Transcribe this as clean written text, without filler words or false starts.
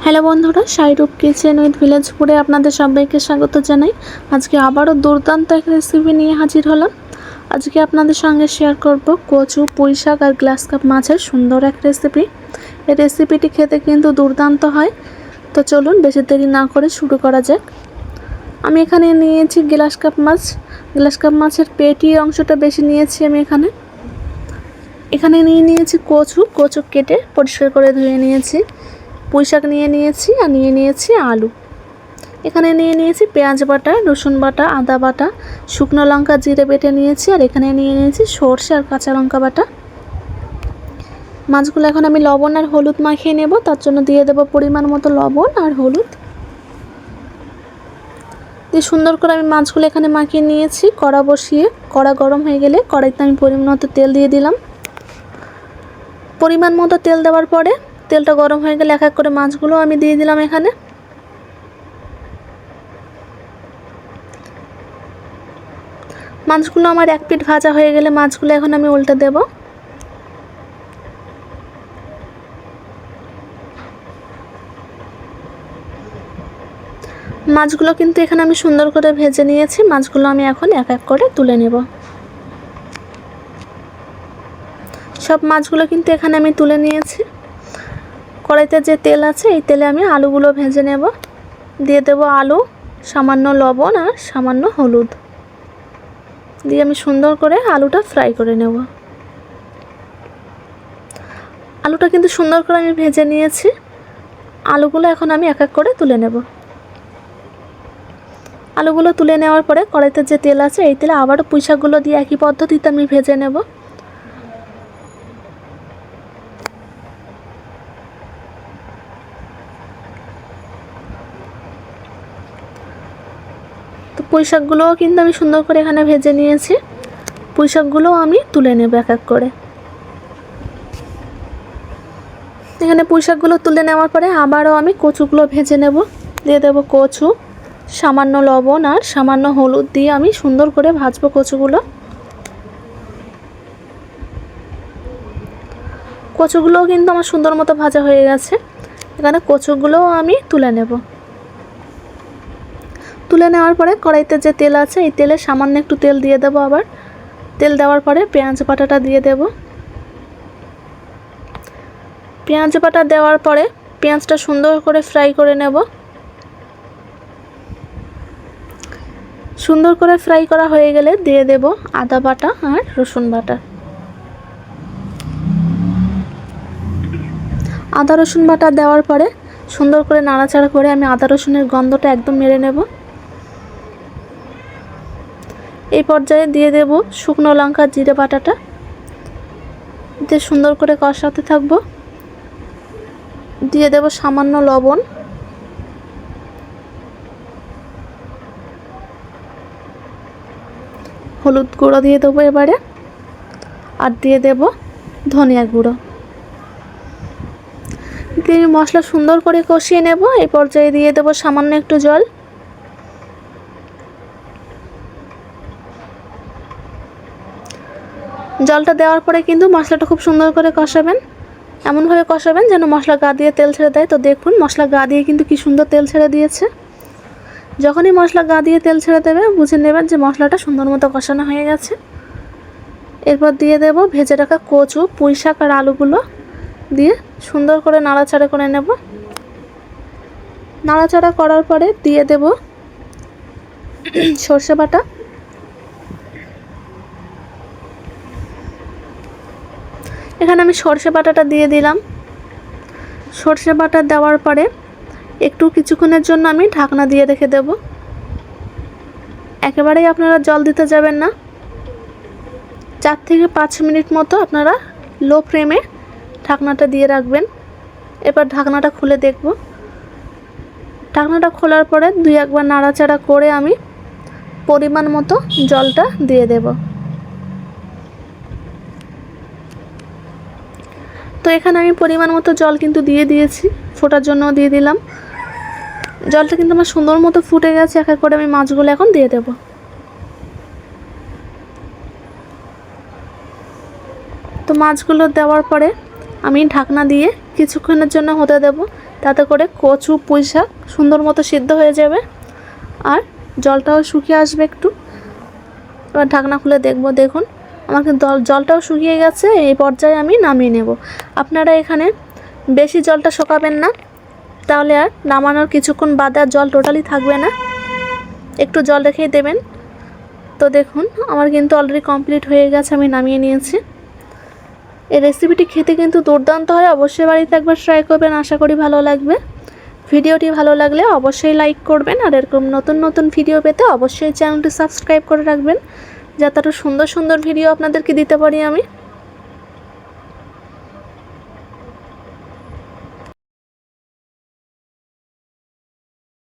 Hello বন্ধুরা, Shahrukh kitchen with village ফুডে আপনাদের সবাইকে স্বাগত জানাই। আজকে আবারও দুর্দান্ত এক রেসিপি নিয়ে হাজির হলাম। আজকে আপনাদের সঙ্গে শেয়ার করব কচু, পুঁই শাক আর গ্লাস কাপ মাছের সুন্দর এক রেসিপি। এই রেসিপিটি খেতে কিন্তু দুর্দান্ত হয়। তো চলুন বেশি দেরি না করে শুরু করা যাক। আমি এখানে নিয়েছি গ্লাস কাপ মাছ। গ্লাস কাপ মাছের পেটি অংশটা বেশি নিয়েছি আমি এখানে নিয়ে নিয়েছি কচু কেটে পরিষ্কার করে ধুয়ে নিয়েছি। পুঁই শাক নিয়ে নিয়েছি আর নিয়ে নিয়েছি আলু। এখানে নিয়ে নিয়েছি পেঁয়াজ বাটা, রসুন বাটা, আদা বাটা, শুকনো লঙ্কা জিরে বেটে নিয়েছি। আর এখানে নিয়ে নিয়েছি সর্ষে আর কাঁচা লঙ্কা বাটা। মাছগুলো এখন আমি লবণ আর হলুদ মাখিয়ে নেব। তার জন্য দিয়ে দেব পরিমাণ মতো লবণ আর হলুদ দিয়ে সুন্দর করে আমি মাছগুলো এখানে মাখিয়ে নিয়েছি। কড়া বসিয়ে কড়া গরম হয়ে গেলে কড়াইতে আমি পরিমাণ মতো তেল দিয়ে দিলাম। পরিমাণ মতো তেল দেওয়ার পরে তেলটা গরম হয়ে গেলে এক এক করে মাছগুলো আমি দিয়ে দিলাম। এখানে মাছগুলো আমার এক পিঠ ভাজা হয়ে গেলে মাছগুলো এখন আমি উল্টে দেব। মাছগুলো কিন্তু এখানে আমি সুন্দর করে ভেজে নিয়েছি। মাছগুলো আমি এখন এক এক করে তুলে নেব। সব মাছগুলো কিন্তু এখানে আমি তুলে নিয়েছি। কড়াইতে যে তেল আছে এই তেলে আমি আলুগুলো ভেজে নেব। দিয়ে দেব আলু, সামান্য লবণ আর সামান্য হলুদ দিয়ে আমি সুন্দর করে আলুটা ফ্রাই করে নেব। আলুটা কিন্তু সুন্দর করে আমি ভেজে নিয়েছি। আলুগুলো এখন আমি এক এক করে তুলে নেব। আলুগুলো তুলে নেওয়ার পরে কড়াইতে যে তেল আছে এই তেলে আবারও পুঁই শাকগুলো দিয়ে একই পদ্ধতিতে আমি ভেজে নেব। তো পুঁই শাকগুলোও কিন্তু আমি সুন্দর করে এখানে ভেজে নিয়েছি। পুঁই শাকগুলোও আমি তুলে নেব এক এক করে। এখানে পুঁই শাকগুলো তুলে নেওয়ার পরে আবারও আমি কচুগুলো ভেজে নেব। দিয়ে দেব কচু, সামান্য লবণ আর সামান্য হলুদ দিয়ে আমি সুন্দর করে ভাজবো কচুগুলোও কিন্তু আমার সুন্দর মতো ভাজা হয়ে গেছে। এখানে কচুগুলোও আমি তুলে নেব। তুলে নেওয়ার পরে কড়াইতে যে তেল আছে এই তেলে সামান্য একটু তেল দিয়ে দেব। আবার তেল দেওয়ার পরে পেঁয়াজ বাটাটা দিয়ে দেব। পেঁয়াজ বাটা দেওয়ার পরে পেঁয়াজটা সুন্দর করে ফ্রাই করে নেব। সুন্দর করে ফ্রাই করা হয়ে গেলে দিয়ে দেব আদা বাটা আর রসুন বাটা। আদা রসুন বাটা দেওয়ার পরে সুন্দর করে নাড়াচাড়া করে আমি আদা রসুনের গন্ধটা একদম মেরে নেব। এই পর্যায়ে দিয়ে দেব শুকনো লঙ্কা জিরে বাটাটা দিয়ে সুন্দর করে কষাতে থাকবো। দিয়ে দেব সামান্য লবণ, হলুদ গুঁড়ো দিয়ে দেবো এবারে, আর দিয়ে দেব ধনিয়া গুঁড়ো দিয়ে মশলা সুন্দর করে কষিয়ে নেব। এই পর্যায়ে দিয়ে দেব সামান্য একটু জল। জলটা দেওয়ার পরে কিন্তু মশলাটা খুব সুন্দর করে কষাবেন। এমনভাবে কষাবেন যেন মশলা গা দিয়ে তেল ছেড়ে দেয়। তো দেখুন মশলা গা দিয়ে কিন্তু কি সুন্দর তেল ছেড়ে দিয়েছে। যখনই মশলা গা দিয়ে তেল ছেড়ে দেবে বুঝে নেবেন যে মশলাটা সুন্দর মতো কষানো হয়ে গেছে। এরপর দিয়ে দেব ভেজে রাখা কচু, পুঁই শাক আর আলুগুলো দিয়ে সুন্দর করে নাড়াচাড়া করে নেব। নাড়াচাড়া করার পরে দিয়ে দেব সর্ষে বাটা। এখানে আমি সর্ষে বাটাটা দিয়ে দিলাম। সর্ষে বাটা দেওয়ার পরে কিছুক্ষণের জন্য আমি ঢাকনা দিয়ে রেখে দেব। একেবারেই আপনারা জল দিতে যাবেন না। 4 থেকে 5 মিনিট মতো আপনারা লো ফ্লেমে ঢাকনাটা দিয়ে রাখবেন। এবার ঢাকনাটা খুলে দেখব। ঢাকনাটা খোলার পরে 2-1 নাড়াচাড়া করে আমি পরিমাণ মতো জলটা দিয়ে দেব। তো এখানে আমি পরিমাণ মতো জল কিন্তু দিয়ে দিয়েছি, ফোটার জন্য দিয়ে দিলাম। জলটা কিন্তু আমার সুন্দর মতো ফুটে গেছে। এক এক করে আমি মাছগুলো এখন দিয়ে দেব। তো মাছগুলো দেওয়ার পরে আমি ঢাকনা দিয়ে কিছুক্ষণের জন্য হতে দেব। তাতে করে কচু পুঁই শাক সুন্দর মতো সিদ্ধ হয়ে যাবে আর জলটাও শুকিয়ে আসবে একটু। এবার ঢাকনা খুলে দেখব, দেখুন আমার কিন্তু জলটাও শুকিয়ে গেছে। এই পর্যায়ে আমি নামিয়ে নেব। আপনারা এখানে বেশি জলটা শুকাবেন না, তাহলে আর নামানোর কিছুক্ষণ বাদে আর জল টোটালি থাকবে না, একটু জল রেখেই দেবেন। তো দেখুন আমার কিন্তু অলরেডি কমপ্লিট হয়ে গেছে, আমি নামিয়ে নিয়েছি। এই রেসিপিটি খেতে কিন্তু দুর্দান্ত হয়, অবশ্যই বাড়িতে একবার ট্রাই করবেন, আশা করি ভালো লাগবে। ভিডিওটি ভালো লাগলে অবশ্যই লাইক করবেন আর এরকম নতুন নতুন ভিডিও পেতে অবশ্যই চ্যানেলটি সাবস্ক্রাইব করে রাখবেন, যাতে আরও সুন্দর সুন্দর ভিডিও আপনাদেরকে দিতে পারি আমি।